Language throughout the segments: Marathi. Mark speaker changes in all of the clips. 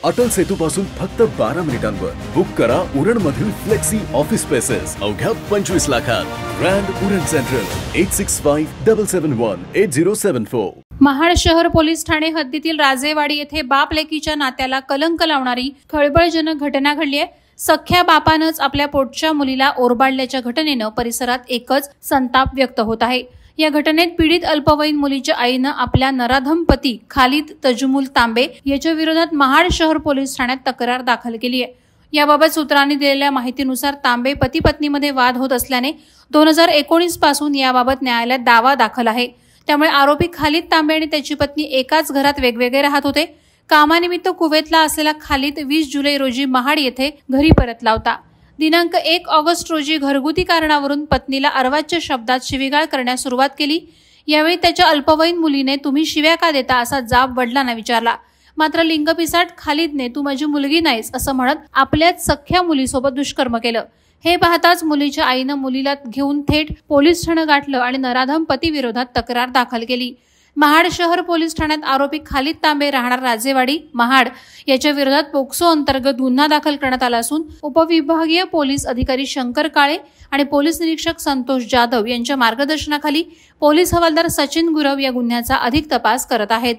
Speaker 1: अटल सेतू पासून फक्त 12 मिनिटांवर बुक करा उरण मधील फ्लेक्सी ऑफिस स्पेसेस अवघ्या 25 लाखात. Grand Uran central 8657718074.
Speaker 2: महाड शहर पोलीस ठाणे हद्दीतील राजेवाडी येथे बाप लेकीच्या नात्याला कलंक लावणारी खळबळजनक घटना घडली आहे. सख्या बापानंच आपल्या पोटच्या मुलीला ओरबाडल्याच्या घटनेनं परिसरात एकच संताप व्यक्त होत आहे. या घटनेत पीडित अल्पवयीन मुलीच्या आईनं आपल्या नराधम पती खालिद तजमुल तांबे याच्या विरोधात महाड शहर पोलीस ठाण्यात तक्रार दाखल केली आहे. याबाबत सूत्रांनी दिलेल्या माहितीनुसार तांबे पती पत्नीमध्ये वाद होत असल्याने 2019 पासून याबाबत न्यायालयात दावा दाखल आहे. त्यामुळे आरोपी खालिद तांबे आणि त्याची पत्नी एकाच घरात वेगवेगळे राहत होते. कामानिमित्त कुवेतला असलेला खालिद 20 जुलै रोजी महाड येथे घरी परतला होता. दिनांक 1 ऑगस्ट रोजी घरगुती कारणावरून पत्नीला अर्वाच्य शब्दात शिवीगाळ करण्यास सुरुवात केली. यावेळी त्याच्या अल्पवयीन मुलीने तुम्ही शिव्या का देता असा जाब वडिलांना विचारला. मात्र लिंगपिसाट खालिदने तू माझी मुलगी नाहीस असं म्हणत आपल्याच सख्या मुलीसोबत दुष्कर्म केलं. हे पाहताच मुलीच्या आईनं मुलीला घेऊन थेट पोलीस ठाणं गाठलं आणि नराधम पती विरोधात तक्रार दाखल केली. महाड शहर पोलीस ठाण्यात आरोपी खालिद तांबे राहणार राजेवाडी महाड याच्या विरोधात पोक्सो अंतर्गत गुन्हा दाखल करण्यात आला असून उपविभागीय पोलीस अधिकारी शंकर काळे आणि पोलीस निरीक्षक संतोष जाधव यांच्या मार्गदर्शनाखाली पोलीस हवालदार सचिन गुरव या गुन्ह्याचा अधिक तपास करत आहेत.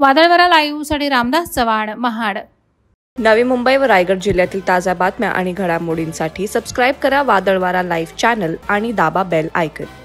Speaker 2: वादळवारा लाईव्हसाठी रामदास चव्हाण महाड.
Speaker 3: नवी मुंबई व रायगड जिल्ह्यातील ताज्या बातम्या आणि घडामोडींसाठी सबस्क्राईब करा वादळवारा लाईव्ह चॅनल आणि दाबा बेल आयकॉन.